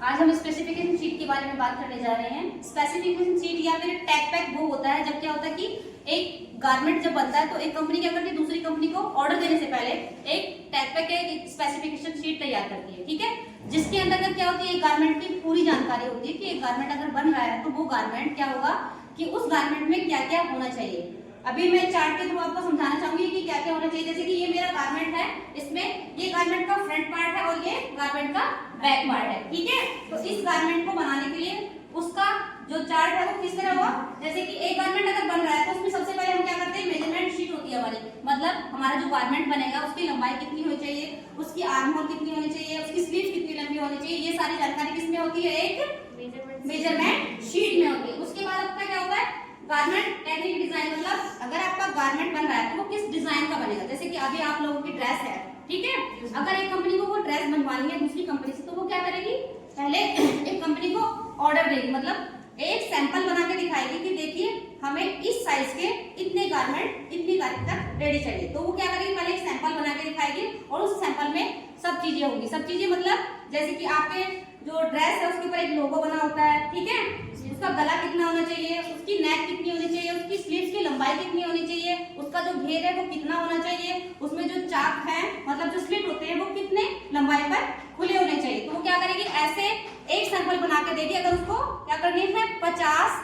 आज हम specification sheet के बारे में बात करने जा रहे हैं। स्पेसिफिकेशन शीट या फिर टैग पैक वो होता है जब क्या होता है कि एक गारमेंट जब बनता है तो एक कंपनी क्या करती है दूसरी कंपनी को ऑर्डर देने से पहले एक टैग पैक या एक स्पेसिफिकेशन शीट तैयार करती है, ठीक है, जिसके अंतर्गत क्या होती है गारमेंट की पूरी जानकारी होती है कि एक गारमेंट अगर बन रहा है तो वो गारमेंट क्या होगा कि उस गारमेंट में क्या क्या होना चाहिए। अभी मैं चार्ट के थ्रू आपको समझाना चाहूंगी कि क्या क्या होना चाहिए। जैसे कि ये मेरा गारमेंट है, इसमें ये गारमेंट का फ्रंट पार्ट है और ये गारमेंट का बैक पार्ट है, ठीक है। तो इस गारमेंट को बनाने के लिए उसका जो चार्ट है वो किस तरह हुआ, जैसे कि एक गारमेंट अगर बन रहा है तो उसमें सबसे पहले हम क्या करते हैं मेजरमेंट शीट होती है हमारी, मतलब हमारा जो गारमेंट बनेगा उसकी लंबाई कितनी होनी चाहिए, उसकी आर्म होल कितनी होनी चाहिए, उसकी स्लीव कितनी लंबी होनी चाहिए, ये सारी जानकारी किसमें होती है, एक मेजरमेंट शीट में होती है। उसके बाद आपका क्या होता है गारमेंट टेक्निक डिजाइन, मतलब अगर आपका गारमेंट बन रहा है तो वो किस डिजाइन का बनेगा। जैसे कि अभी आप लोगों की ड्रेस है, ठीक है, अगर एक कंपनी को वो ड्रेस बनवानी है दूसरी कंपनी से तो वो क्या करेगी, पहले एक कंपनी को ऑर्डर देगी, मतलब एक सैंपल बना के दिखाएगी कि देखिए हमें इस साइज के इतने गारमेंट इतनी तारीख तक रेडी चाहिए। तो वो क्या करेगी पहले एक सैंपल बना के दिखाएगी और उस सैंपल में सब चीजें होंगी। सब चीजें मतलब जैसे कि आपके जो ड्रेस है उसके ऊपर एक लोगो बना होता है, ठीक है, उसका गला कितना होना चाहिए, उसकी नेक कितनी होनी चाहिए, उसकी स्लीव्स की लंबाई कितनी होनी चाहिए, उसका जो घेर है वो कितना होना चाहिए, उसमें जो चाक है मतलब जो स्लिट होते हैं वो कितने लंबाई पर खुले होने चाहिए। तो वो क्या करेगी ऐसे एक सैंपल बना के देगी। अगर उसको क्या करनी है 50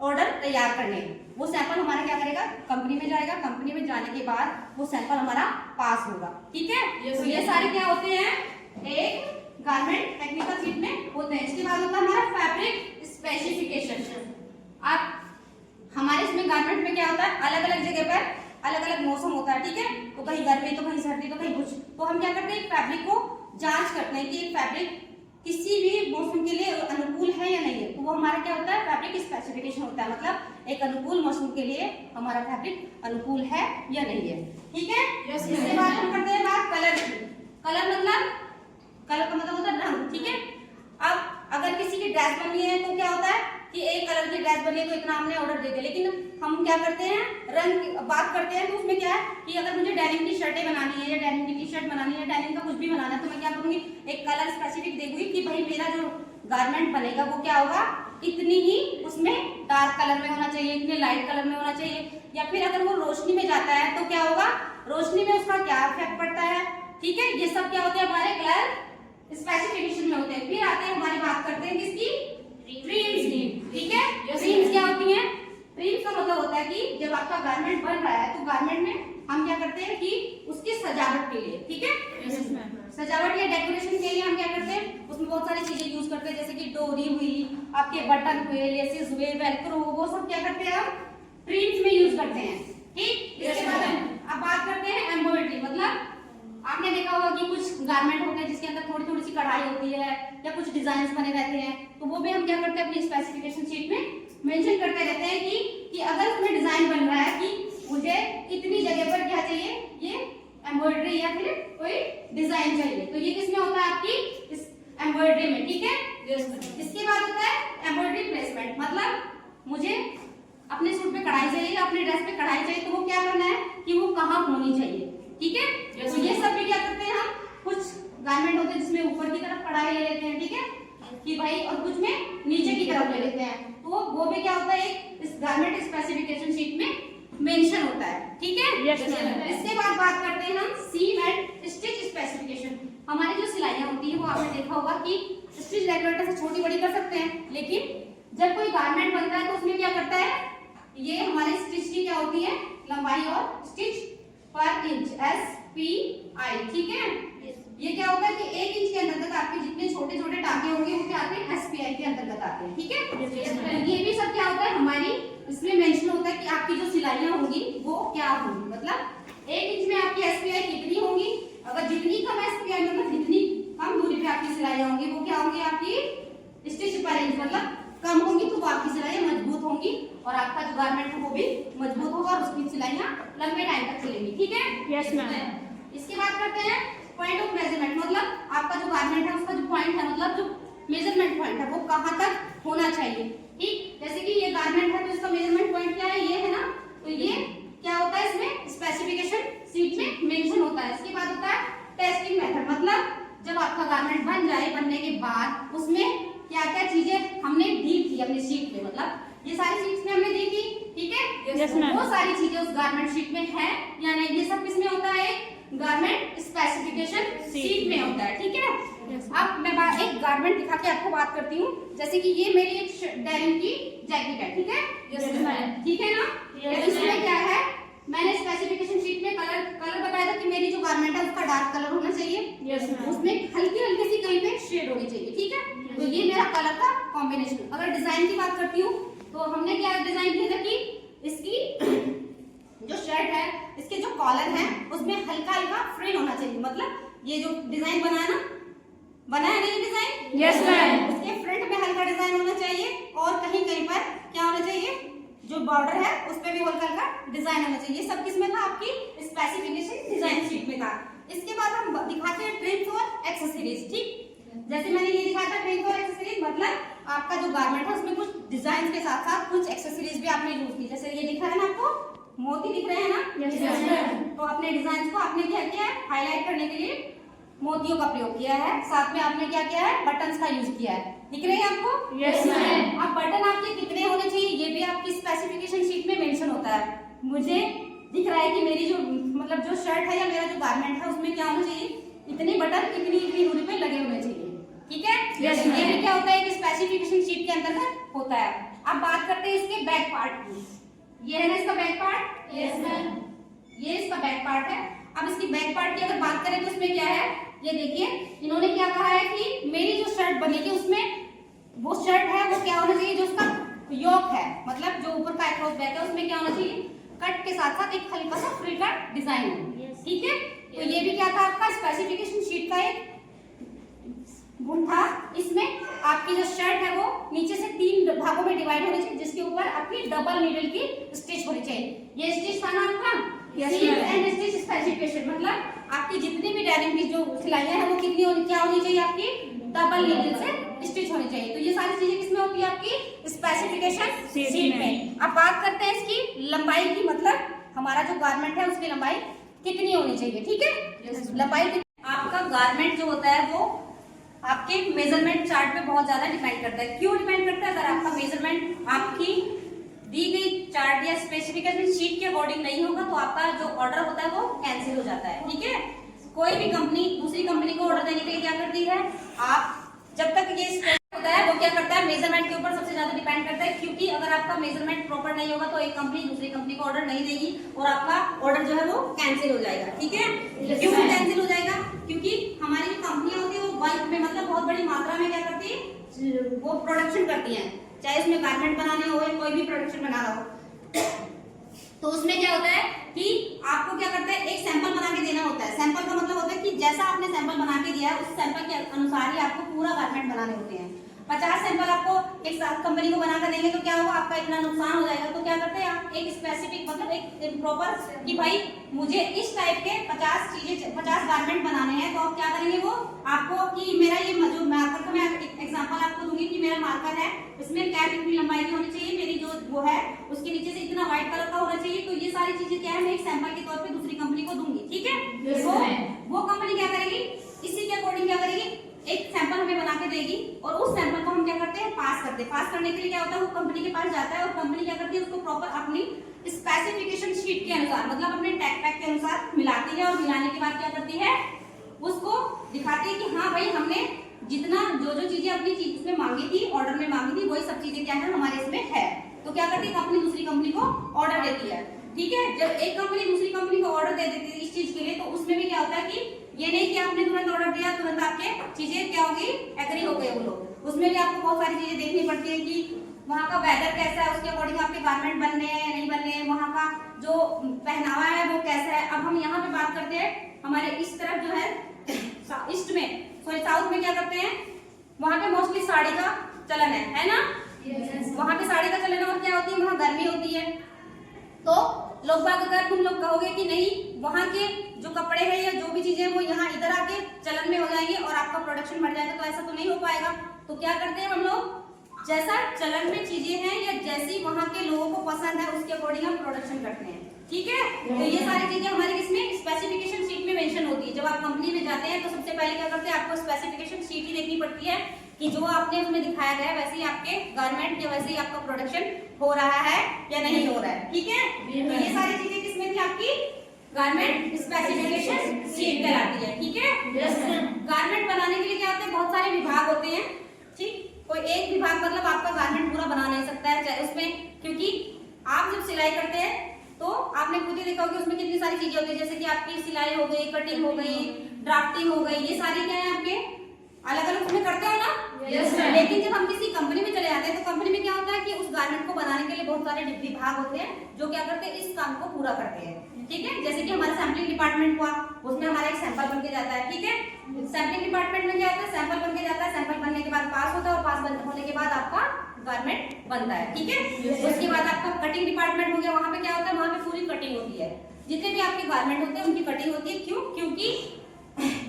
ऑर्डर तैयार करने, वो सैंपल हमारा क्या करेगा कंपनी में जाएगा, कंपनी में जाने के बाद वो सैंपल हमारा पास होगा, ठीक है। तो ये सारे क्या होते हैं एक गारमेंट टेक्निकल शीट में होते हैं। इसके बाद होता है हमारा फैब्रिक स्पेसिफिकेशन। आप हमारे इसमें गारमेंट में क्या होता है अलग अलग जगह पर अलग अलग मौसम होता है, ठीक है, तो कहीं गर्मी तो कहीं सर्दी तो कहीं कुछ, तो हम क्या करते हैं फैब्रिक को जांच करते हैं कि फैब्रिक किसी भी मौसम के लिए अनुकूल है या नहीं है। तो वो हमारा क्या होता है फैब्रिक स्पेसिफिकेशन होता है, मतलब एक अनुकूल मौसम के लिए हमारा फैब्रिक अनुकूल है या नहीं है, ठीक है। इसके बाद हम करते हैं बात कलर की। कलर का मतलब होता है रंग, ठीक है। अब अगर किसी की ड्रेस बनी है तो क्या होता है कि एक कलर की ड्रेस बनी है तो इतना हमने ऑर्डर दे दिया, लेकिन हम क्या करते हैं रंग की बात करते हैं तो उसमें क्या है कि अगर मुझे डेनिम की शर्टें बनानी है या डेनिम की टी शर्ट बनानी है, डेनिम का कुछ भी बनाना है तो मैं क्या करूंगी एक कलर स्पेसिफिक देखूंगी कि भाई मेरा जो गारमेंट बनेगा वो क्या होगा इतनी ही उसमें डार्क कलर में होना चाहिए, इतने लाइट कलर में होना चाहिए। या फिर अगर वो रोशनी में जाता है तो क्या होगा रोशनी में उसका क्या इफेक्ट पड़ता है, ठीक है। ये सब क्या होते हैं हमारे कलर स्पेसिफिकेशन में होते हैं। फिर आते हैं हमारी बात करते हैं किसकी ट्रिम्स की, ठीक है। ट्रिम्स क्या होती हैं, ट्रिम्स का मतलब होता है कि जब आपका गारमेंट बन रहा है तो गारमेंट में हम क्या करते हैं कि उसकी सजावट के लिए, ठीक है, सजावट या डेकोरेशन के लिए हम क्या करते हैं उसमें बहुत सारी चीजें यूज करते हैं, जैसे कि डोरी हुई, आपके बटन हुए, लेसेस हुए, वेलक्रो, वो सब क्या करते हैं हम ट्रिम्स में यूज करते हैं, ठीक। इसके बाद अब बात करते हैं एम्ब्रॉयडरी। मतलब आपने देखा होगा कि कुछ गारमेंट होते हैं जिसके अंदर थोड़ी थोड़ी सी कढ़ाई होती है या कुछ डिजाइन बने रहते हैं, तो वो भी हम क्या करते हैं अपनी स्पेसिफिकेशन शीट में मेंशन करते रहते हैं कि अगर उसमें डिजाइन बन रहा है कि मुझे इतनी जगह पर क्या चाहिए ये एम्ब्रॉयडरी या फिर कोई डिजाइन चाहिए, तो ये किसमें होता है आपकी इस एम्ब्रॉयडरी में, ठीक है। इसके बाद होता है एम्ब्रॉयडरी प्लेसमेंट। मतलब मुझे अपने सूट पे कढ़ाई चाहिए, अपने ड्रेस पे कढ़ाई चाहिए, तो वो क्या करना है कि वो कहाँ होनी चाहिए, ठीक है। तो ये सब भी क्या करते हैं हम कुछ गारमेंट होते हैं जिसमें ऊपर की तरफ कढ़ाई ले लेते हैं, ठीक है कि भाई, और कुछ में नीचे की तरफ ले लेते हैं, तो वो भी क्या होता है इस गारमेंट स्पेसिफिकेशन शीट में मेंशन होता है, ठीक है। इसके बाद बात करते हैं हम सीम एंड स्टिच स्पेसिफिकेशन। हमारी जो सिलाइयां होती है वो आपने देखा होगा कि स्टिच रेगुलेटर से छोटी बड़ी कर सकते हैं, लेकिन जब कोई गारमेंट बनता है तो उसमें क्या करता है ये हमारे स्टिच की क्या होती है लंबाई और स्टिच पर इंच SPI, ठीक है। ये क्या होता है कि 1 इंच के अंतर्गत आपके जितने छोटे छोटे टाके होंगे वो क्या आते हैं SPI के अंतर्गत आते हैं, ठीक है। ये भी सब क्या होता है हमारी इसमें मेंशन होता है कि आपकी जो सिलाइयां होंगी वो क्या होंगी, मतलब 1 इंच में आपकी SPI कितनी होंगी, अगर जितनी कम SPI मतलब जितनी कम दूरी पे आपकी सिलाइयां होंगी वो क्या होंगी आपकी स्टिच पर इंच, मतलब कम होंगी तो वो आपकी सिलाइयां मजबूत होंगी और आपका जो गारमेंट है वो भी मजबूत होगा और उसकी सिलाइयां लंबे टाइम तक चलेंगी, ठीक है। Yes ma'am. इसके बाद करते हैं पॉइंट ऑफ मेजरमेंट। मतलब आपका जो गारमेंट है उसका जो पॉइंट है मतलब जो मेजरमेंट पॉइंट है वो कहाँ तक होना चाहिए, ठीक। जैसे कि ये गारमेंट है तो इसका मेजरमेंट पॉइंट क्या है ये है ना, तो ये क्या होता है इसमें स्पेसिफिकेशन शीट में मेंशन होता है। इसके बाद होता है टेस्टिंग मेथड। मतलब जब आपका गारमेंट बन जाए बनने के बाद उसमें सारी चीजें उस गारमेंट शीट में है या नहीं, ये सब किसमें होता है, गारमेंट स्पेसिफिकेशन शीट में होता है। ठीक है, अब मैं एक गारमेंट दिखा के आपको बात करती हूँ। जैसे कि ये मेरी एक डेनिम की जैकेट है, ठीक है, ठीक है ना। इसमें क्या है, मैंने स्पेसिफिकेशन शीट में कलर बताया था कि मेरी जो गारमेंट है उसका डार्क कलर होना चाहिए, उसमें हल्की हल्की सी कहीं पे शेड होनी चाहिए। ठीक है, तो ये मेरा कलर का कॉम्बिनेशन। अगर डिजाइन की बात करती हूँ तो हमने क्या डिजाइन किया था कि इसकी जो शर्ट है, इसके जो कॉलर है उसमें हल्का हल्का फ्रिल होना चाहिए। मतलब ये जो डिजाइन बना है ना ये डिजाइन, यस मैम, उसके फ्रंट में हल्का डिजाइन होना चाहिए और कहीं कहीं पर क्या होना चाहिए, जो बॉर्डर है उस पे भी हल्का हल्का डिजाइन होना चाहिए। ये सब किसमें था, आपकी स्पेसिफिकेशन डिजाइन शीट में था। इसके बाद हम दिखाते हैं ट्रिम्स और एक्सेसरीज। ठीक, जैसे मैंने ये दिखाया था ट्रिम्स और एक्सेसरीज, मतलब आपका जो गारमेंट है उसमें कुछ डिजाइन के साथ साथ कुछ एक्सेसरीज भी आपने यूज की। जैसे ये दिख रहा है ना आपको, मोती दिख रहे हैं ना, तो अपने डिजाइन को आपने क्या किया है, हाईलाइट करने के लिए मोतियों का प्रयोग किया है। साथ में आपने क्या किया है, बटन्स का यूज किया है। दिख रहे हैं आपको? Yes ma'am. अब बटन आपके कितने होने चाहिए ये भी आपकी स्पेसिफिकेशन शीट में मेंशन होता है। मुझे दिख रहा है कि मेरी जो मतलब जो शर्ट है या मेरा जो गारमेंट है उसमें क्या होना चाहिए, इतने बटन इतनी दूरी पे लगे होने चाहिए। ठीक है, ये भी क्या होता है कि स्पेसिफिकेशन शीट के अंतर्गत होता है। अब बात करते हैं इसके बैक पार्ट की। ये है ना इसका बैक पार्ट, यस मैम, ये इसका बैक पार्ट है। अब इसकी बैक पार्ट की अगर बात करें तो इसमें क्या है, ये देखिए इन्होंने क्या कहा है कि मेरी जो शर्ट बनेगी उसमें वो शर्ट है वो क्या होना चाहिए, जो उसका योक है, मतलब जो ऊपर का क्रॉस बैक है उसमें क्या होना चाहिए, कट के साथ साथ एक हल्का सा फ्रिल का डिजाइन हो। ठीक है, तो ये भी क्या था आपका स्पेसिफिकेशन शीट का एक गुण था। इसमें आपकी जो शर्ट है वो नीचे से 3 भागों में डिवाइड होनी चाहिए, जिसके ऊपर आपकी डबल नीडल की स्टिच होनी चाहिए। ये स्टिच था ना आपका एंड स्टिच स्पेसिफिकेशन, मतलब आपकी जितनी भी डेनिम की जो सिलाइयां है वो कितनी होनी, क्या होनी चाहिए, आपकी डबल नीडल से स्टिच होनी चाहिए। तो ये सारी चीजें किसमें होती है, आपकी स्पेसिफिकेशन शीट में। अब बात करते हैं इसकी लंबाई की, मतलब हमारा जो गारमेंट है उसकी लंबाई कितनी होनी चाहिए। ठीक है, लंबाई आपका गारमेंट जो होता है वो आपके मेजरमेंट चार्ट पे बहुत ज्यादा डिपेंड करता है। क्यों डिपेंड करता है, अगर आपका मेजरमेंट आपकी दी गई चार्ट या स्पेसिफिकेशन शीट के अकॉर्डिंग नहीं होगा तो आपका जो ऑर्डर होता है वो कैंसिल हो जाता है। ठीक है, कोई भी कंपनी दूसरी कंपनी को ऑर्डर देने के लिए क्या करती है, आप जब तक ये होता है वो क्या करता है, मेजरमेंट के ऊपर सबसे ज्यादा डिपेंड करता है। क्योंकि अगर आपका मेजरमेंट प्रॉपर नहीं होगा तो एक कंपनी दूसरी कंपनी को ऑर्डर नहीं देगी और आपका ऑर्डर जो है वो कैंसिल हो जाएगा। ठीक है, क्यों कैंसिल हो जाएगा, क्योंकि हमारी जो कंपनियां होती है वो बल्क में, मतलब बहुत बड़ी मात्रा में क्या करती है, वो प्रोडक्शन करती है, चाहे उसमें गारमेंट बनाने हो या कोई भी प्रोडक्शन बनाना हो। तो उसमें क्या होता है कि आपको क्या करते हैं, एक सैंपल बना के देना होता है। सैंपल का मतलब होता है कि जैसा आपने सैंपल बना के दिया है उस सैंपल के अनुसार ही आपको पूरा गारमेंट बनाने होते हैं। 50 सैंपल आपको एक साथ कंपनी को बनाकर देंगे तो क्या होगा, आपका इतना नुकसान हो जाएगा। तो क्या करते हैं आप एक स्पेसिफिक, मतलब एक प्रॉपर कि भाई मुझे इस टाइप के 50 गारमेंट बनाने हैं, तो आप क्या करेंगे, वो आपको कि मेरा ये जो मार्कर का मैं एग्जांपल आपको दूंगी कि मेरा मार्कर है, इसमें कैप इतनी लंबाई की होनी चाहिए, मेरी जो वो है उसके नीचे से इतना व्हाइट कलर का होना चाहिए। तो ये सारी चीजें क्या है, मैं एक सैंपल के तौर पे दूसरी कंपनी को दूंगी। ठीक है, तो वो कंपनी क्या करेगी, इसी के अकॉर्डिंग क्या करेगी, एक सैंपल हमें बना के देगी और उस सैंपल को हम क्या करते हैं, पास करते हैं। पास करने के लिए क्या होता है, वो कंपनी के पास जाता है और कंपनी क्या करती है, उसको प्रॉपर अपनी स्पेसिफिकेशन शीट के अनुसार, मतलब अपने टैग पैक के अनुसार मिलाती है और मिलाने के बाद क्या करती है, उसको दिखाती है कि हाँ भाई हमने जितना जो चीजें अपनी चीज उसमें मांगी थी, ऑर्डर में मांगी थी, वही सब चीजें क्या है हमारे इसमें है। तो क्या करती है, कंपनी दूसरी कंपनी को ऑर्डर देती है। ठीक है, जब एक कंपनी दूसरी कंपनी को ऑर्डर दे देती है इस चीज के लिए, तो उसमें भी क्या होता है कि ये नहीं कि आपने तुरंत ऑर्डर दिया तुरंत आपके चीजें क्या होगी, एग्री हो गए वो लोग। उसमें भी आपको बहुत सारी चीजें देखनी पड़ती है कि वहाँ का वेदर कैसा है, उसके अकॉर्डिंग आपके गारमेंट बन रहे हैं या नहीं बन रहे हैं, वहाँ का जो पहनावा है वो कैसा है। अब हम यहाँ पे बात करते हैं हमारे इस तरफ जो है ईस्ट में, सॉरी साउथ में क्या करते हैं, वहाँ पे मोस्टली साड़ी का चलन है ना। वहाँ पे साड़ी का चलन है और क्या होती है, वहाँ गर्मी होती है। तो लोग बात, अगर तुम लोग कहोगे कि नहीं वहाँ के जो कपड़े हैं या जो भी चीजें वो यहाँ इधर आके चलन में हो जाएंगे और आपका प्रोडक्शन बढ़ जाएगा, तो ऐसा तो नहीं हो पाएगा। तो क्या करते हैं हम लोग, जैसा चलन में चीजें हैं या जैसी वहाँ के लोगों को पसंद है उसके अकॉर्डिंग हम प्रोडक्शन करते हैं। ठीक है, तो ये सारी चीजें हमारी किसमें, स्पेसिफिकेशन शीट में मेंशन होती है। जब आप कंपनी में जाते हैं तो सबसे पहले क्या करते हैं, आपको स्पेसिफिकेशन शीट ही देखनी पड़ती है कि जो आपने उसमें दिखाया गया वैसे ही आपके गारमेंट या वैसे ही आपका प्रोडक्शन हो रहा है या नहीं हो रहा है, ठीक है। तो ये सारी चीजें किसमें थी आपकी गारमेंट स्पेसिफिकेशन शीट कहलाती है, ठीक है। गारमेंट बनाने के लिए क्या होता है, बहुत सारे विभाग होते हैं, ठीक। कोई एक विभाग मतलब आपका गारमेंट पूरा बना नहीं सकता है, चाहे उसमें, क्योंकि आप जब सिलाई करते हैं तो आपने खुद ही देखा होगा उसमें कितनी सारी चीजें होती है, जैसे कि आपकी सिलाई हो गई, कटिंग हो गई, ड्राफ्टिंग हो गई, ये सारी क्या है आपके अलग अलग उसमें करते हो ना। लेकिन जब हम किसी कंपनी में चले जाते हैं तो कंपनी में क्या होता है कि उस गारमेंट को बनाने के लिए बहुत सारे विभाग होते हैं जो क्या करते हैं, इस काम को पूरा करते हैं, ठीक है। जैसे कि हमारा सैम्पलिंग डिपार्टमेंट हुआ, उसमें हमारा एक सैंपल बन के जाता है, ठीक है। सैम्पलिंग डिपार्टमेंट में क्या होता है, सैंपल बन के जाता है, सैंपल बनने के बाद पास होता है और पास होने के बाद आपका गारमेंट बनता है, ठीक है। उसके बाद आपका कटिंग डिपार्टमेंट हो गया, वहां पे क्या होता है, वहां पे पूरी कटिंग होती है, जितने भी आपके गारमेंट होते हैं उनकी कटिंग होती है। क्यों? क्योंकि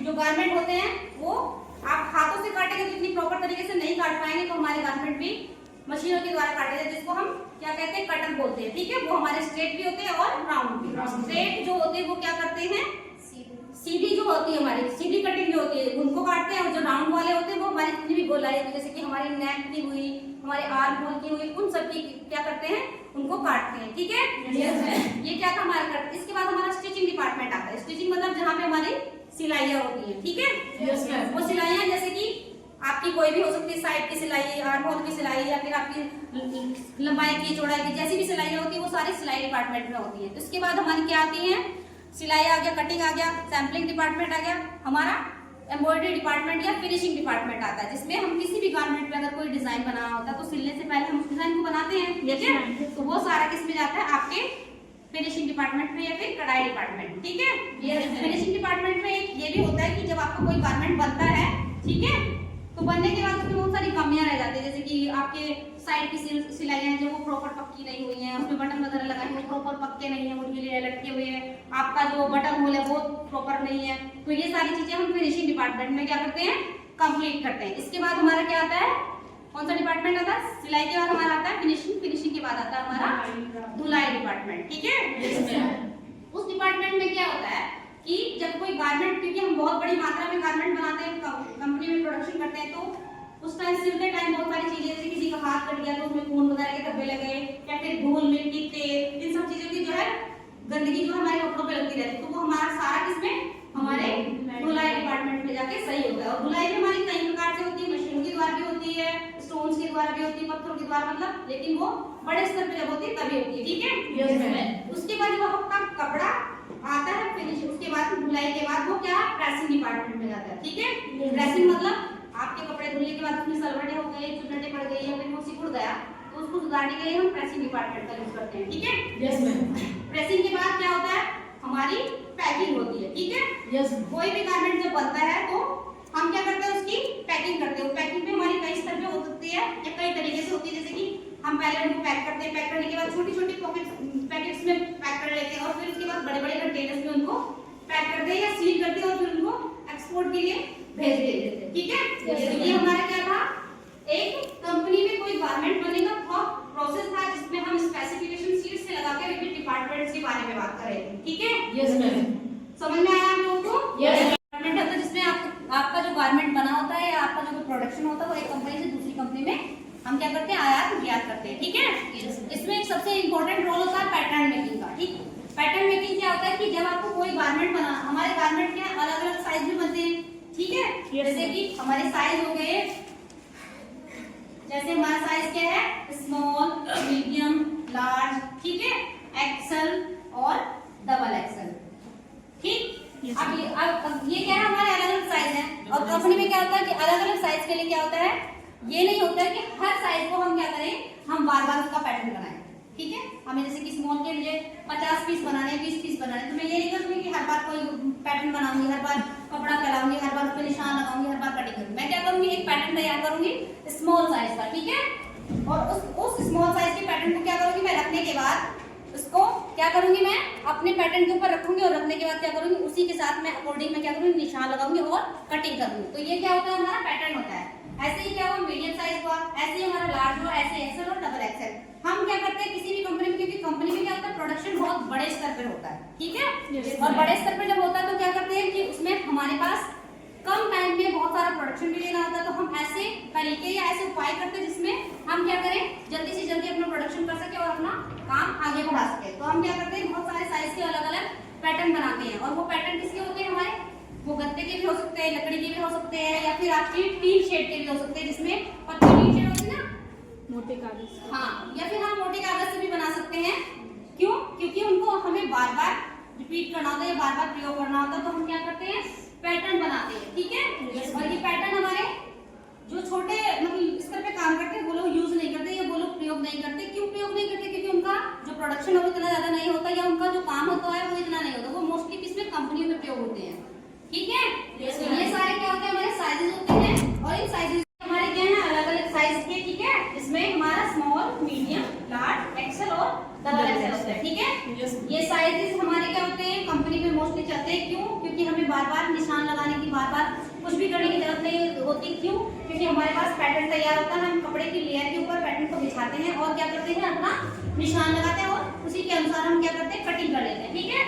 जो गारमेंट होते हैं वो आप हाथों से काटेंगे तो इतनी प्रॉपर तरीके से नहीं काट पाएंगे, तो हमारे गारमेंट भी मशीनों के द्वारा काटे जाते हैं, जिसको हम क्या कहते हैं, कटर बोलते हैं, ठीक है। वो हमारे स्ट्रेट भी होते हैं और राउंड भी। स्ट्रेट जो होते हैं वो क्या करते हैं, सीधी जो होती है हमारी सीधी कटिंग जो होती है उनको काटते हैं, और जो राउंड वाले होते हैं वो हमारी जितनी भी गोलाई होती है, जैसे कि हमारी नेक की हुई, हमारे आर्म होल की हुई, उन सब की क्या करते हैं, उनको काटते हैं, ठीक है। ये क्या था हमारा। इसके बाद हमारा स्टिचिंग डिपार्टमेंट आता है। स्टिचिंग मतलब जहाँ पे हमारी सिलाइयाँ होती है, ठीक है। वो सिलाइयाँ जैसे कि आपकी कोई भी हो सकती है, साइड की सिलाई, आर्म होल की सिलाई, या फिर आपकी लंबाई की, चौड़ाई की, जैसी भी सिलाइयाँ होती है वो सारी सिलाई डिपार्टमेंट में होती है। इसके बाद हमारी क्या आती है, सिलाई आ गया, कटिंग आ गया, सैम्पलिंग डिपार्टमेंट आ गया, हमारा एम्ब्रॉयडरी डिपार्टमेंट या फिनिशिंग डिपार्टमेंट आता है, जिसमें हम किसी भी गारमेंट में अगर कोई डिजाइन बनाना होता है तो सिलने से पहले हम उस डिजाइन को बनाते हैं, ठीक है। तो वो सारा किसमें जाता है, आपके फिनिशिंग डिपार्टमेंट में या फिर कढ़ाई डिपार्टमेंट, ठीक है। फिनिशिंग डिपार्टमेंट में ये भी होता है कि जब आपका कोई गारमेंट बनता है, ठीक है, तो बनने के बाद उसमें बहुत सारी कमियां रह जाती है, जैसे कि आपके साइड की सिलाइयां जो वो प्रॉपर पक्की नहीं हुई हैं, उसमें बटन वगैरह लगाए वो प्रॉपर पक्के नहीं है, वो ढीले लटके हुए हैं, आपका जो बटन होल है वो प्रॉपर नहीं है, तो ये सारी चीजें हम फिनिशिंग डिपार्टमेंट में क्या करते हैं, कंप्लीट करते हैं। इसके बाद हमारा क्या आता है, कौन सा डिपार्टमेंट आता है, सिलाई के बाद हमारा आता है फिनिशिंग, फिनिशिंग के बाद आता है हमारा धुलाई डिपार्टमेंट, ठीक है। उस डिपार्टमेंट में क्या होता है कि जब कोई गारमेंट, क्योंकि हम बहुत बड़ी मात्रा में गारमेंट बनाते हैं, कंपनी में प्रोडक्शन करते हैं, तो उस टाइम सिलते टाइम बहुत सारी चीजें, जैसे किसी का हाथ कट गया तो उसमें खून वगैरह के धब्बे लगे, या फिर धूल मिट्टी तेल, इन सब चीजों की जो है गंदगी जो हमारे कपड़ों पे लगती रहती है, तो वो हमारा सारा किसमें, हमारे धुलाई डिपार्टमेंट में जाके सही होता है। और धुलाई भी हमारी कई प्रकार से होती है, मशीनों के द्वारा भी होती है, स्टोन्स के द्वारा भी होती है, पत्थरों के द्वारा, मतलब लेकिन वो बड़े स्तर पे जब होती है तभी होती है, ठीक है। उसके बाद जब आपका कपड़ा आता है फिनिश, उसके बाद धुलाई के बाद वो क्या प्रेसिंग डिपार्टमेंट में जाता है, ठीक है। प्रेसिंग मतलब आपके कपड़े धुलने के बाद उसमें सलवटें हो गई, चुन्नटें पड़ गई, या फिर वो सिकुड़ गया, तो उसको सुधारने के लिए हम प्रेसिंग डिपार्टमेंट का यूज करते हैं, ठीक है। Yes ma'am. प्रेसिंग के बाद क्या होता है, हमारी पैकिंग होती है, ठीक है। यस। कोई भी गारमेंट जब बनता है तो हम क्या करते हैं, उसकी पैकिंग करते हैं। पैकिंग में हमारी कई स्तर पे हो सकती है या कई तरीके से होती है, जैसे कि हम पहले उनको पैक करते हैं, पैक करने के बाद छोटी छोटी पैकेट्स में पैक कर लेते हैं, और फिर उसके बाद बड़े बड़े कंटेनर्स में उनको पैक करते हैं या सील करते हैं, और फिर उनको एक्सपोर्ट के लिए भेज देते हैं, ठीक है। ये हमारा क्या था, एक कंपनी में कोई गारमेंट बनने का प्रोसेस था, जिसमें हम स्पेसिफिकेशन शीट से लगा के विभिन्न डिपार्टमेंट्स के बारे में बात कर रहे थे, ठीक है। Yes ma'am. समझ में आया आप लोगों को? यस। डिपार्टमेंट होता है जिसमें आपका जो गारमेंट बना होता है या आपका जो प्रोडक्शन होता है वो एक कंपनी से दूसरी कंपनी में हम क्या करते हैं, आयात निर्यात करते हैं, ठीक है। इसमें एक सबसे इंपॉर्टेंट रोल होता है पैटर्न मेकिंग का, ठीक। पैटर्न मेकिंग क्या होता है कि जब आपको कोई गारमेंट बना, हमारे गारमेंट के अलग अलग साइज में बनते हैं, ठीक है। जैसे कि हमारे साइज हो गए, जैसे हमारा साइज क्या है, स्मॉल, मीडियम, लार्ज, ठीक है, एक्सेल और डबल एक्सेल, ठीक। अब ये क्या है, हमारे अलग अलग साइज है, और कंपनी में क्या होता है कि अलग अलग साइज के लिए क्या होता है, ये नहीं होता है कि हर साइज को हम क्या करें, हम बार बार उसका पैटर्न बनाएं, ठीक है। हमें जैसे कि स्मॉल के लिए 50 पीस बनाने, 20 पीस बनाने, तो मैं ये नहीं करूंगी कि हर बार कोई पैटर्न बनाऊंगी, हर बार कपड़ा फैलाऊंगी, हर बार उस पर निशान लगाऊंगी, हर बार कटिंग करूंगी। मैं क्या करूंगी, एक पैटर्न तैयार करूंगी स्मॉल साइज का, ठीक है। और उस स्मॉल साइज के पैटर्न को क्या करूंगी, मैं रखने के बाद उसको क्या करूंगी, मैं अपने पैटर्न के ऊपर रखूंगी, और रखने के बाद क्या करूंगी, उसी के साथ मैं अकॉर्डिंग में क्या करूंगी, निशान लगाऊंगी और कटिंग करूंगी। तो ये क्या होता है, हमारा पैटर्न होता है। ऐसे ही क्या हुआ, मीडियम साइज हुआ, ऐसे ही हमारा लार्ज हुआ, ऐसे एक्सेल और डबल एक्सेल। हम क्या करते हैं किसी भी कंपनी में, क्योंकि कंपनी में क्या होता है, प्रोडक्शन बहुत बड़े स्तर पर होता है, ठीक है। और बड़े स्तर पर जब होता है तो क्या करते हैं कि उसमें हमारे पास कम टाइम में बहुत सारा प्रोडक्शन भी लेना होता है, तो हम ऐसे पहले अप्लाई करते हैं जिसमें हम क्या करें, जल्दी से जल्दी अपना प्रोडक्शन कर सके और अपना काम आगे बढ़ा सके। तो हम क्या करते हैं, बहुत सारे साइज के अलग अलग पैटर्न बनाते हैं। और वो पैटर्न किसके होते हैं हमारे, वो गत्ते के भी हो सकते हैं, लकड़ी के भी हो सकते हैं, या फिर आपकी टीन शेड के भी हो सकते हैं, जिसमें पतली टीन शेड होती है ना, मोटे कागज, हाँ, या फिर हम मोटे कागज से भी बना सकते हैं। क्यों? क्योंकि उनको हमें बार बार रिपीट करना होता है, बार बार प्रयोग करना होता है, तो हम क्या करते हैं, पैटर्न बनाते हैं। ठीक है, और ये पैटर्न हमारे जो छोटे मतलब स्तर पे काम करते हैं वो लोग यूज नहीं करते, ये वो लोग प्रयोग नहीं करते। क्यों प्रयोग नहीं करते? क्योंकि उनका जो प्रोडक्शन है वो इतना ज्यादा नहीं होता, या उनका जो काम होता है वो इतना नहीं होता, वो मोस्टली किसमें, कंपनियों में प्रयोग होते हैं। ठीक है, ये सारे क्या होते हैं, हमारे साइजेस होते हैं। और इन साइजेस हमारे क्या है, अलग अलग साइज के। ठीक है, इसमें हमारा स्मॉल, मीडियम, लार्ज, एक्सेल और डबल एक्सेल होता है। ठीक है, ये साइजेस हमारे क्या होते हैं, कंपनी में मोस्टली चलते हैं। क्यों? क्योंकि हमें बार बार निशान लगाने की, बार बार कुछ भी करने की जरूरत नहीं होती। क्यों? क्योंकि हमारे पास पैटर्न तैयार होता है, हम कपड़े की लेयर के ऊपर पैटर्न को बिछाते हैं और क्या करते हैं, अपना निशान लगाते हैं और उसी के अनुसार हम क्या करते हैं, कटिंग कर लेते हैं। ठीक है,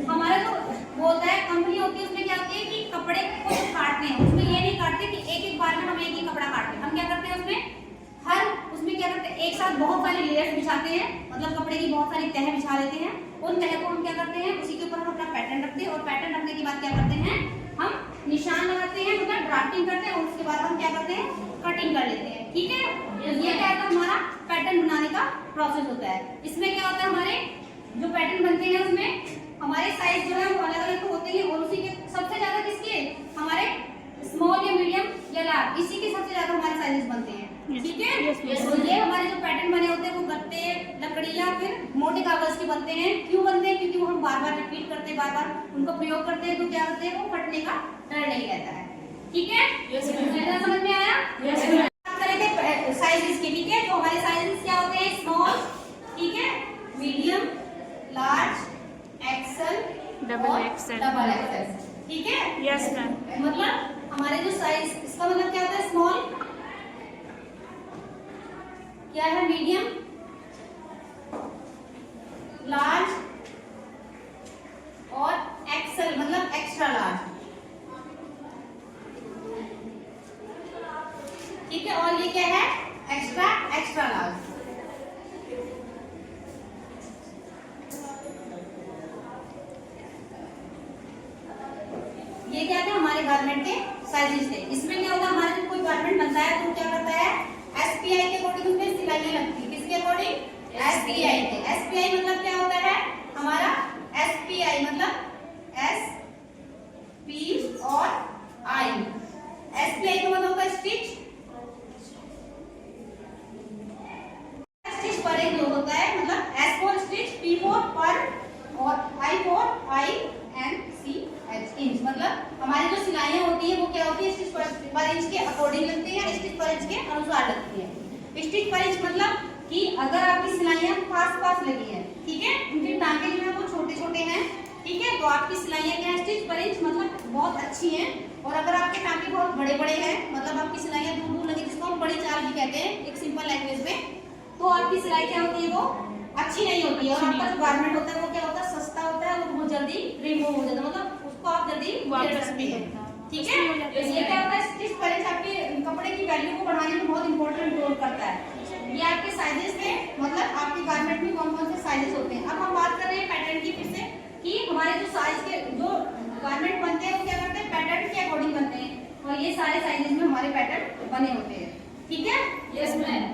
हमारा जो वो होता है, कंपनी होती है, उसमें क्या होती है कि कपड़े को जो काटते हैं उसमें ये नहीं काटते कि एक एक बार में हम एक ही कपड़ा काटते हैं। हम क्या करते हैं, उसमें क्या करते हैं, एक साथ बहुत सारी लेयर्स बिछाते हैं, मतलब कपड़े की बहुत सारी तह बिछा लेते हैं। उन तह को हम क्या करते हैं, उसी के ऊपर हम अपना पैटर्न रखते हैं, और पैटर्न रखने के बाद क्या करते हैं, हम निशान लगाते हैं, मतलब ड्राफ्टिंग करते हैं, और उसके बाद हम क्या करते हैं, कटिंग कर लेते हैं। ठीक है, ये क्या होता है, हमारा पैटर्न बनाने का प्रोसेस होता है। इसमें क्या होता है, हमारे जो पैटर्न बनते हैं उसमें हमारे साइज जो है वो अलग अलग होते हैं, और उसी के सबसे ज्यादा किसके, हमारे स्मॉल या मीडियम या लार्ज, इसी के सबसे ज्यादा हमारे साइजेस बनते हैं। ठीक है, तो ये हमारे जो पैटर्न बने होते हैं वो गत्ते, लकड़ी या फिर मोटे कागज के बनते हैं। क्यों बनते हैं? क्योंकि वो हम बार बार रिपीट करते हैं, बार बार उनको प्रयोग करते हैं, तो क्या होते हैं, वो फटने का डर नहीं रहता है। ठीक है, समझ में आया? बात करेंगे साइजेस की। ठीक है, तो हमारे साइजेस क्या होते हैं, स्मॉल, ठीक है, medium, large, XL, double XL. ठीक है, यस मैम। मतलब हमारे जो साइज, इसका मतलब क्या होता है, स्मॉल क्या है, मीडियम, लार्ज और एक्सेल मतलब एक्स्ट्रा लार्ज। ठीक है, और ये क्या है, एक्स्ट्रा लार्ज। ये क्या थे, हमारे गारमेंट के साइजेस थे। इसमें क्या होगा, हमारा जब कोई गारमेंट बनता है तो क्या करता है, एसपीआई के अकॉर्डिंग उसमें सिलाइयां लगती है। किसके अकॉर्डिंग, एसपीआई के। एसपीआई मतलब क्या होता है, हमारा एसपीआई मतलब एस पी और आई। एसपीआई का मतलब होता है स्टिच पर इंच होता है, मतलब S for stitch, P for per और I for I and C H inch. मतलब हमारी जो सिलाइयां होती है वो क्या होती है, स्टिच पर इंच के अकॉर्डिंग लगती है, स्टिच पर इंच के अनुसार लगती है। स्टिच पर इंच मतलब कि अगर आपकी सिलाइयां पास लगी है, ठीक है, उनके टांके जो है वो छोटे छोटे हैं, ठीक है, तो आपकी सिलाइयां क्या है, स्टिच पर इंच मतलब बहुत अच्छी हैं। और अगर आपके टांके बहुत बड़े बड़े हैं, मतलब आपकी सिलाइयां दूर दूर लगी, जिसको हम बड़ी चाल भी कहते हैं एक सिंपल लैंग्वेज में, तो आपकी सिलाई क्या होती है, वो अच्छी नहीं होती है। और आपका जो गारमेंट होता है वो क्या होता है, सस्ता होता है और वो जल्दी रिमूव हो जाता है, मतलब उसको आप जल्दी वापस भी है। ठीक है, ये क्या होता है, स्टिच पर इंच आपके कपड़े की वैल्यू को बढ़ाने में बहुत इंपॉर्टेंट रोल करता है। ये आपके साइजेस थे, मतलब आपके गारमेंट में कौन कौन से साइजेस होते हैं। अब हम बात कर रहे हैं पैटर्न की फिर से, कि हमारे जो साइज के जो गारमेंट बनते हैं वो क्या करते हैं, पैटर्न के अकॉर्डिंग बनते हैं, और ये सारे साइजेस में हमारे पैटर्न बने होते हैं। ठीक है, यस मैम,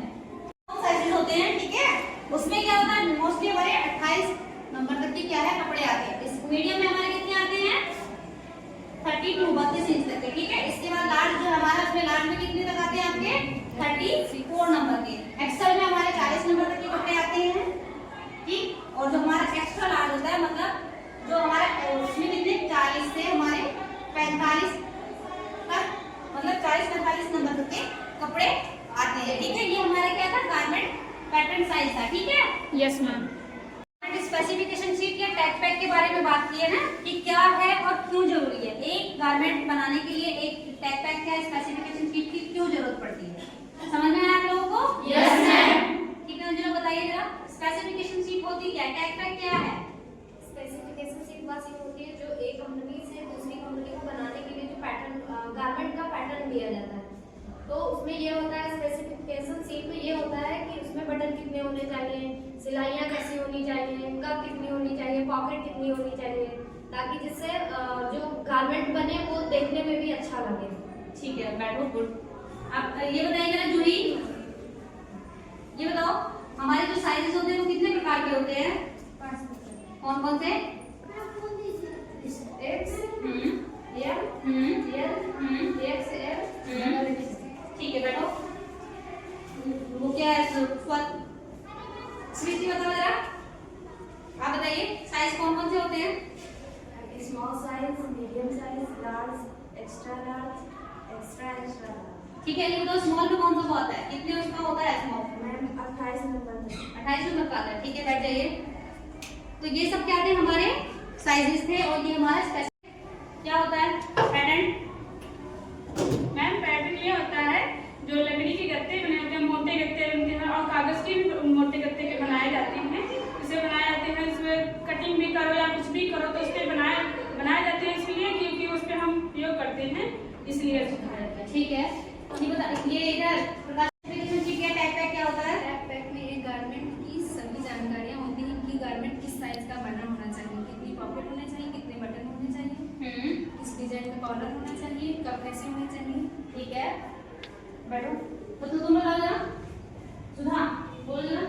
साइजेस होते हैं। ठीक है, उसमें क्या होता है, मोस्टली हमारे 28 नंबर तक के क्या है, कपड़े आते हैं। इस मीडियम में हमारे कितने आते हैं, 32 इंच तक के। ठीक है, इसके बाद लार्ज जो हमारा, उसमें लार्ज में कितने तक आते हैं आपके, 34 नंबर के। एक्सेल में हमारे 40 नंबर तक के कपड़े आते हैं। ठीक, और जो हमारा एक्स्ट्रा लार्ज होता है, मतलब जो हमारा उसमें कितने, 40 से हमारे 45 तक, मतलब 40-45 नंबर तक के कपड़े आते हैं। ठीक है, ये हमारा क्या था, गारमेंट पैटर्न साइज था। ठीक है, यस मैम। स्पेसिफिकेशन शीट या टैग पैक के बारे में बात की है ना, कि क्या है और क्यों जरूरी है। एक गारमेंट बनाने के लिए एक टैग पैक क्या, स्पेसिफिकेशन शीट की क्यों जरूरत पड़ती है, समझ में आया आप लोगों को? Yes ma'am. ठीक है, मुझे बताइए जरा, स्पेसिफिकेशन शीट होती क्या है, टैग पैक क्या है? स्पेसिफिकेशन शीट वह शीट होती है जो एक कंपनी से दूसरी कंपनी को बनाने के लिए जो पैटर्न, गारमेंट का पैटर्न दिया जाता है। तो उसमें यह होता है स्पेसिफिक स्पेसिफिकेशन शीट में ये होता है कि उसमें बटन कितने होने चाहिए, सिलाइयाँ कैसी होनी चाहिए, कप कितनी होनी चाहिए, पॉकेट कितनी होनी चाहिए, ताकि जिससे जो गारमेंट बने वो देखने में भी अच्छा लगे। ठीक है, बैठो, गुड। आप ये बताइएगा ना जूही, ये बताओ हमारे जो साइजेस होते हैं वो कितने प्रकार के होते हैं? कौन कौन से? एक्स, एल, एक्सएल, ठीक है, बैठो। वो क्या है? स्मृति बताओ जरा, आप बताइए साइज कौन कौन से होते हैं? Small size, medium size, large, extra large, extra extra large. ठीक है, ये बताओ स्मॉल में कौन सा होता है? कितने उसका होता है स्मॉल? मैम 28 नंबर 28 नंबर का आता है। ठीक है, बैठ जाइए। तो ये सब क्या थे? हमारे साइजेस थे और ये हमारा स्पेसिफिक क्या होता है? पैटर्न। मैम पैटर्न ये होता है जो लकड़ी के गत्ते बने होते हैं, मोटे गत्ते बनते हैं और कागज के भी मोटे गत्ते के बनाए जाते हैं। इसे बनाए जाते हैं, इसमें कटिंग भी करो या कुछ भी करो तो उस पर बनाए जाते हैं, इसलिए क्योंकि उस पर हम उपयोग करते हैं, इसलिए ठीक है, ये बता, ये इधर प्रकाशन शीट क्या, टैग पैक क्या होता है? टैग पैक में एक गारमेंट की सभी जानकारियाँ होती हैं कि गारमेंट किस साइज का बना होना चाहिए, कितनी पॉकेट होने चाहिए, कितने बटन होने चाहिए, किस डिजाइन का कॉलर होना चाहिए, कब कैसे होने चाहिए। ठीक है, बैठो। तो तुम बताओ जरा, सुधा बोल जरा।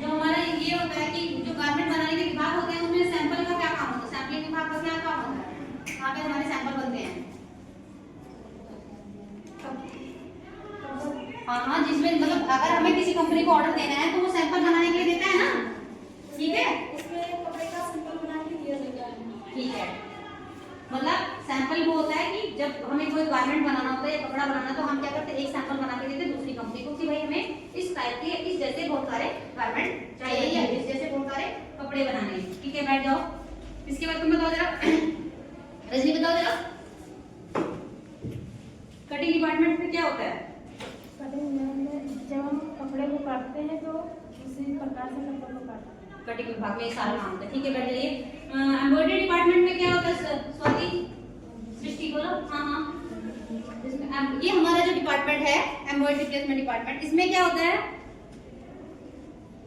जो हमारा ये होता है कि जो गारमेंट बनाने के विभाग होते हैं उसमें सैंपल का क्या काम होता है? सैंपलिंग विभाग का क्या काम होता है? यहाँ पे हमारे सैंपल बनते हैं। हाँ, जिसमें मतलब अगर हमें किसी कंपनी को ऑर्डर देना है तो वो सैंपल बनाने के लिए देता है ना, ठीक है? उसमें कपड़े का सैंपल बना के दिया जाता है। ठीक है, मतलब सैंपल वो होता है कि जब हमें कोई गारमेंट बनाना होता है या कपड़ा बनाना, तो हम क्या करते हैं, एक सैंपल बना के देते हैं दूसरी कंपनी को कि भाई हमें इस टाइप के इस जैसे बहुत सारे गारमेंट चाहिए या इस जैसे बहुत सारे कपड़े बनाने हैं। ठीक है, बैठ जाओ। इसके बाद तुम बताओ जरा, रजनी बताओ जरा, कटिंग डिपार्टमेंट में क्या होता है? कटिंग में जब हम कपड़े को काटते हैं तो उसी प्रकार से कपड़े को काटते हैं। कटिंग विभाग में ये सारा काम होता है। ठीक है, बैठ जाइए। एम्ब्रॉयडरी डिपार्टमेंट में क्या होता है? स्वाति, सृष्टि बोलो। हाँ, इसमें ये हमारा जो डिपार्टमेंट है एम्ब्रॉयडरी प्लेसमेंट डिपार्टमेंट, इसमें क्या होता है?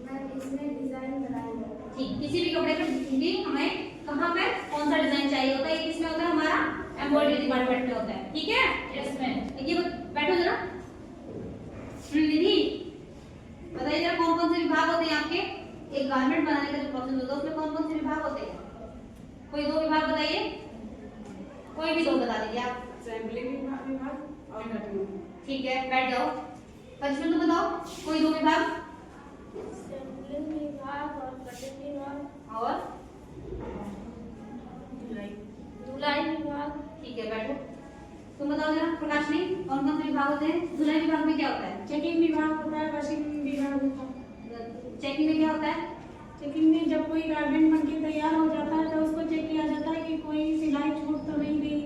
मैम इसमें डिजाइन बनाए जाते हैं। ठीक, किसी भी कपड़े पर भी हमें कहाँ पे कौन सा डिजाइन चाहिए होता है, ये किसमें होता है? हमारा एम्ब्रॉयडरी डिपार्टमेंट में होता है। ठीक है, यस मैम। ये बैठो जरा। निधि बताइए जरा, कौन कौन से विभाग होते हैं आपके? एक गारमेंट बनाने का जो प्रोसेस होता है उसमें कौन कौन से विभाग होते हैं? कोई दो विभाग बताइए, कोई भी दो बता दीजिए आप। सैंपलिंग विभाग और कटिंग। ठीक है, बैठ जाओ। परिश्रम तुम बताओ, कोई दो विभाग सैंपलिंग विभाग और कटिंग विभाग और धुलाई विभाग। ठीक है, बैठो। तुम बताओ जरा प्रकाशनी, कौन कौन से विभाग होते हैं? धुलाई विभाग में क्या होता है? चेकिंग विभाग होता है, वॉशिंग विभाग होता है। चेकिंग में क्या होता है? चेकिंग में जब कोई गारमेंट बन के तैयार हो जाता है तो उसको चेक किया जाता है कि कोई सिलाई छूट तो नहीं गई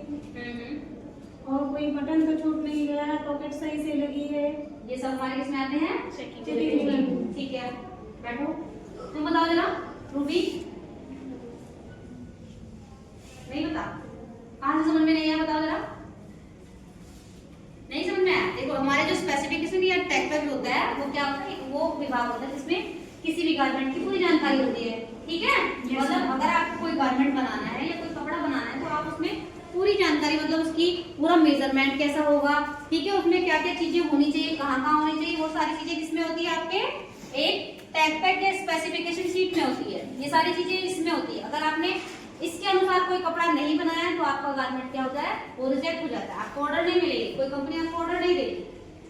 और कोई बटन तो छूट नहीं गया है, पॉकेट सही से लगी है। ये सब हमारे किसमें आते हैं? चेकिंग में। ठीक है, बैठो। तुम बताओ जरा रूबी, नहीं बता, कहाँ से समझ में नहीं आया? बताओ जरा, नहीं समझ में आया? देखो हमारे जो स्पेसिफिकेशन या टैग पैक होता है वो क्या होता है? वो विभाग होता है जिसमें किसी भी गारमेंट की पूरी जानकारी होती है। ठीक है, मतलब अगर आपको कोई गारमेंट बनाना है या कोई कपड़ा बनाना है तो आप उसमें पूरी जानकारी, मतलब उसकी पूरा मेजरमेंट कैसा होगा, ठीक है, उसमें क्या क्या चीजें होनी चाहिए, कहाँ कहाँ होनी चाहिए, वो सारी चीजें किसमें होती है? आपके एक टैग पैक या स्पेसिफिकेशन शीट में होती है। ये सारी चीजें इसमें होती है। अगर आपने इसके अनुसार कोई कपड़ा नहीं बनाया है तो आपका गारमेंट क्या होता है? वो रिजेक्ट हो जाता है, आपको ऑर्डर नहीं मिलेगी, कोई कंपनी आपको ऑर्डर नहीं देगी,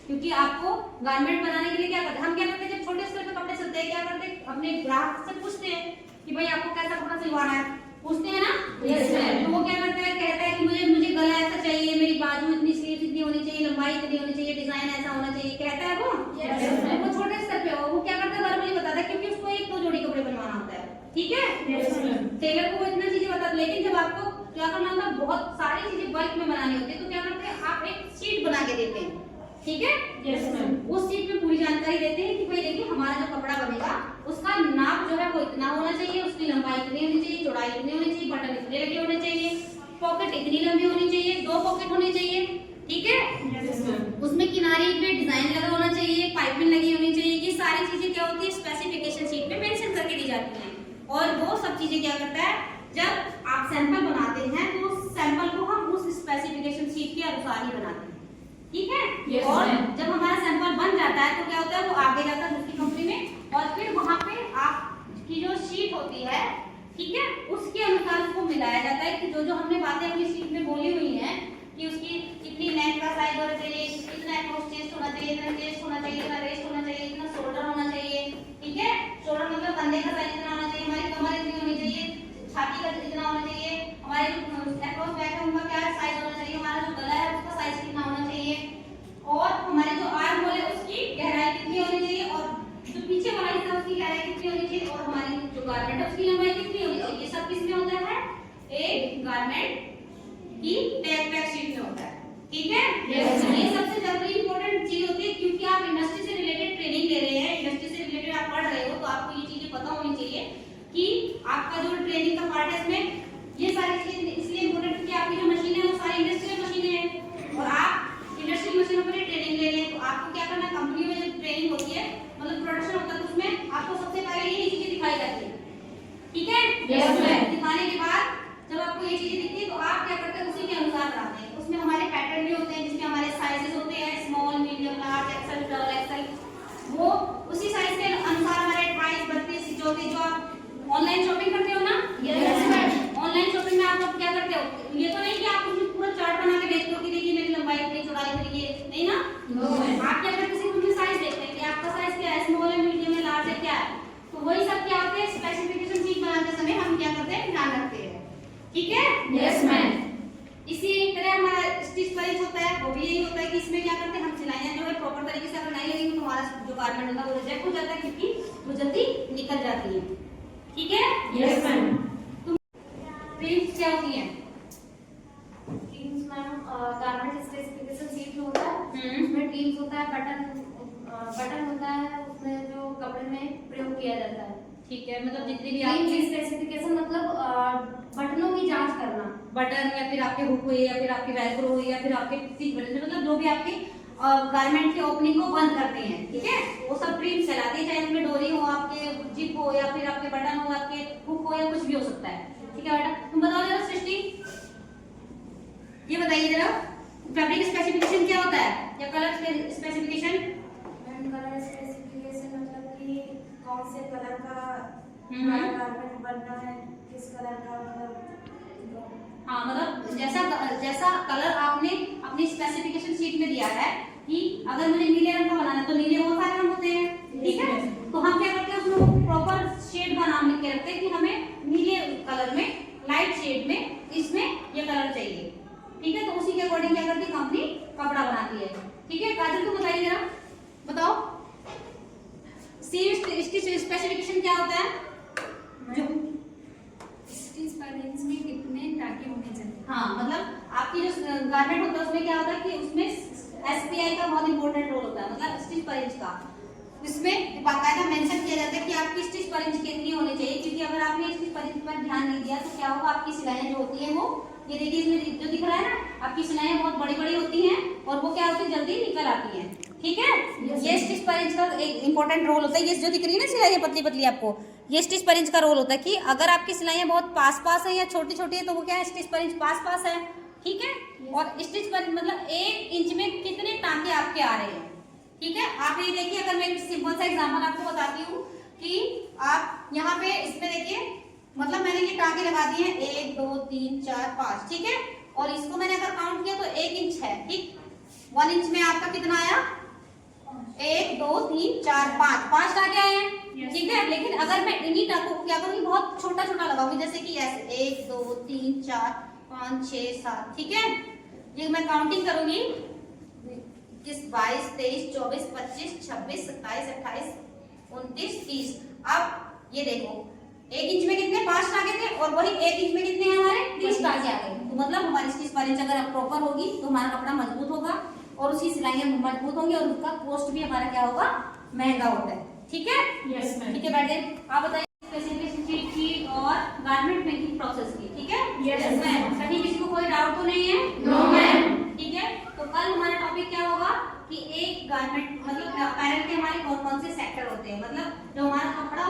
क्योंकि आपको गारमेंट बनाने के लिए क्या करते हैं? हम क्या करते हैं, जब छोटे स्तर पे कपड़े सिलते हैं क्या करते हैं? अपने ग्राहक से पूछते हैं कि भाई आपको कैसा कपड़ा सिलवाना है, पूछते हैं ना? Yes, ma'am। तो वो क्या करता है? कहता है कि मुझे गला ऐसा चाहिए, मेरी बाजू इतनी, स्लीव इतनी होनी चाहिए, लंबाई इतनी होनी चाहिए, डिजाइन ऐसा होना चाहिए, कहता है वो। Yes, ma'am। वो छोटे स्तर पे वो क्या करता है? वर्बली बताता है, क्योंकि उसको एक दो जोड़ी कपड़े बनवाना होता है। ठीक है, Yes, ma'am। टेलर को वो इतना चीजें बताता है, लेकिन जब आपको क्या करना होता है? बहुत सारी चीजें बल्क में बनानी होती है, तो क्या करते हैं? आप एक शीट बना के देते हैं। ठीक है, यस मैम। उस शीट में पूरी जानकारी देते हैं कि भाई देखिए हमारा जो कपड़ा बनेगा उसका नाप जो है वो इतना होना चाहिए, उसकी लंबाई इतनी होनी चाहिए, चौड़ाई इतनी होनी चाहिए, बटन इतने लगे होने चाहिए, पॉकेट इतनी लंबी होनी चाहिए, 2 पॉकेट होने चाहिए। ठीक है, यस मैम। उसमें किनारे पे डिजाइन लगा होना चाहिए। लगी होनी चाहिए। ये सारी चीजें क्या होती है स्पेसिफिकेशन शीट में मेंशन करके दी जाती हैं। और वो सब चीजें क्या करता है, जब आप सैंपल बनाते हैं तो सैंपल को हम उस स्पेसिफिकेशन शीट के अनुसार ही बनाते हैं, ठीक है। Yes, और ma'am. जब हमारा सैंपल बन जाता है तो क्या होता है, वो आगे जाता है दूसरी कंपनी में, और फिर वहां पे आपकी जो शीट होती है, ठीक है, उसके अनुसार उसको मिलाया जाता है कि जो जो हमने बातें अपनी शीट में बोली हुई हैं कि उसकी कितनी नेक का साइज होना चाहिए, कितना एक्रोस चेस्ट होना चाहिए, इतना चेस्ट होना चाहिए, इतना रेस्ट होना चाहिए, इतना शोल्डर होना चाहिए, ठीक है। शोल्डर मतलब कंधे का साइज इतना होना चाहिए, हमारी कमर इतनी होनी चाहिए, छाती का इतना होना चाहिए, हमारे जो एक्रोस बैक है उनका क्या साइज होना चाहिए, हमारा जो गला है उसका साइज कितना होना चाहिए, और हमारे जो आर्म होल है उसकी गहराई कितनी होनी चाहिए, और जो पीछे वाला हिस्सा है उसकी गहराई कितनी होनी चाहिए, और हमारी जो गारमेंट है उसकी लंबाई कितनी होनी चाहिए। ये सब किसमें होता है, एक गारमेंट की टैग पैक शीट में होता है, ठीक है। Yes, ये सबसे ज्यादा इंपॉर्टेंट चीज होती है, क्योंकि आप इंडस्ट्री से रिलेटेड ट्रेनिंग ले रहे हैं, इंडस्ट्री से रिलेटेड आप पढ़ रहे हो, तो आपको ये चीजें पता होनी चाहिए कि आपका जो ट्रेनिंग का पार्ट है इसमें ये सारी चीजें इसलिए इंपॉर्टेंट है कि आपकी जो मशीनें हैं वो सारी इंडस्ट्रियल मशीनें हैं, और आप इंडस्ट्रियल मशीनों पर ट्रेनिंग ले रहे हैं, तो आपको क्या करना है, कंपनी में जब ट्रेनिंग होती है, मतलब प्रोडक्शन होता है, तो उसमें आपको सबसे पहले यही चीजें दिखाई जाती है, ठीक है। Yes, ma'am. दिखाने के बाद जब आपको ये चीजें दिखती है तो आप क्या करते हैं, उसी के अनुसार बनाते हैं। उसमें हमारे पैटर्न भी होते हैं, जिसमें हमारे साइजेस होते हैं, small, medium, large, XL, double XL, वो उसी साइज के अनुसार हमारे 28, 32, 34 जो आप ऑनलाइन शॉपिंग करते हो ना, ऑनलाइन शॉपिंग में आप क्या करते हो, ये तो नहीं कि आप उसमें पूरा चार्ट बना के देखते हो कि देखिए मेरी लंबाई इतनी, चौड़ाई इतनी, ये नहीं ना। आप क्या करते हो, सिर्फ उसमें साइज देखते हैं कि आपका साइज क्या है, स्मॉल है, मीडियम है, लार्ज है, क्या है, तो वही सब क्या होते हैं स्पेसिफिकेशन शीट बनाते समय हम क्या करते हैं, ध्यान रखते हैं, ठीक है। Yes, ma'am. इसी तरह हमारा स्टिच परेज होता है, वो भी यही होता है कि इसमें क्या करते हैं, हम सिलाइयां जो है प्रॉपर तरीके से अगर नहीं लगेंगी तो हमारा जो गारमेंट होता है वो रिजेक्ट हो जाता है, क्योंकि वो जल्दी निकल जाती है, ठीक है। Yes, ma'am. प्रिंट्स क्या होती हैं, teams ma'am garment specification sheet में होता है, उसमें टीम्स होता है, बटन होता है, उसमें जो कपड़े में प्रयोग किया जाता है। ठीक है, मतलब जितनी भी टीम्स आपकी स्पेसिफिकेशन मतलब बटनों की जांच करना। बटन या फिर आपके हुक हुए या फिर आपके वेलक्रो हुए या फिर आपके स्टिच बटन, मतलब जो भी आपके गारमेंट की ओपनिंग को बंद करते हैं, ठीक है, वो सब ट्रिम्स कहलाती है, चाहे उसमें डोरी हो, आपके जिप हो, या फिर आपके बटन हो, आपके हुक हो, या कुछ भी हो सकता है, ठीक है बेटा। तुम बताओ जरा सृष्टि, ये बताइए जरा फैब्रिक स्पेसिफिकेशन क्या होता है, या colour specification. Ma'am colour specification मतलब कि कौन से कलर का गारमेंट बनना है, किस कलर का, मतलब हाँ, मतलब जैसा कलर आपने अपनी स्पेसिफिकेशन शीट में दिया है कि अगर मुझे नीले रंग का बनाना है तो नीले बहुत सारे रंग होते हैं, ठीक है, तो हम क्या करते हैं उसमें प्रॉपर शेड का नाम लिख के रखते हैं कि हमें नीले कलर में, लाइट शेड में इसमें ये कलर चाहिए, ठीक है, तो उसी के अकॉर्डिंग क्या करती है कंपनी कपड़ा बनाती है, ठीक है। काजल तुम बताइए जरा, बताओ सीम स्टिच स्पेसिफिकेशन क्या होता है, जो स्टिच पर इंच में कितने टाके होने चाहिए। हाँ, मतलब आपकी जो गारमेंट होता है उसमें क्या होता है कि उसमें एसपीआई का बहुत इंपॉर्टेंट रोल होता है, मतलब स्टिच पर इंच का, इसमें बाकायदा मेंशन किया जाता है कि आपकी स्टिच पर इंच कितनी होनी चाहिए, क्योंकि अगर आपने स्टिच पर इंच पर ध्यान नहीं दिया तो क्या होगा, आपकी सिलाइयां जो होती है वो, ये देखिए इसमें जो दिख रहा है ना, आपकी सिलाइयां बहुत बड़ी बड़ी होती हैं और वो क्या होती है, जल्दी निकल आती हैं, ठीक है। ये स्टिच पर इंच का एक इंपॉर्टेंट रोल होता है, ये जो दिख रही है ना सिलाइयां पतली पतली आपको, ये स्टिच पर इंच का रोल होता है कि अगर आपकी सिलाइयां बहुत पास पास है या छोटी छोटी है तो वो क्या है, स्टिच पर इंच पास पास है, ठीक है। और स्टिच पर मतलब 1 इंच में कितने टांके आपके आ रहे हैं, ठीक है। आप ये देखिए, अगर मैं एक सिंपल सा एग्जांपल आपको बताती हूँ कि आप यहाँ पे इसमें देखिए, मतलब मैंने ये टांके लगा दिए हैं 1 2 3 4 5, ठीक है, और इसको मैंने अगर काउंट किया तो 1 इंच है, ठीक। 1 इंच में आपका कितना आया, 1 2 3 4 5 टांके आए हैं, ठीक है। लेकिन अगर मैं इन्हीं टांकों को क्या करूँगी, बहुत छोटा छोटा लगाऊंगी, जैसे कि ऐसे 1 2 3 4 5 6 7, ठीक है। ये मैं काउंटिंग करूंगी 21 22 23 24 25 26 27 28 29 30। अब ये देखो 1 इंच में कितने 5 टांके थे और वही 1 इंच में कितने हैं हमारे 30 टांके आ गए। तो मतलब हमारी स्टिच पर इंच अगर प्रॉपर होगी तो हमारा कपड़ा मजबूत होगा और उसकी सिलाइयां मजबूत होंगी और उसका कॉस्ट भी हमारा क्या होगा, महंगा होता है, ठीक है। Yes ma'am. ठीक है, बैठ जाइए। आप बताइए स्पेसिफिकेशन शीट की और गारमेंट मेकिंग प्रोसेस की, ठीक है। Yes, ma'am. कहीं किसी को कोई डाउट तो नहीं है? No ma'am. ठीक है, तो कल हमारा टॉपिक क्या होगा कि एक गारमेंट मतलब अपैरल के हमारे कौन कौन से सेक्टर होते हैं, मतलब जो हमारा कपड़ा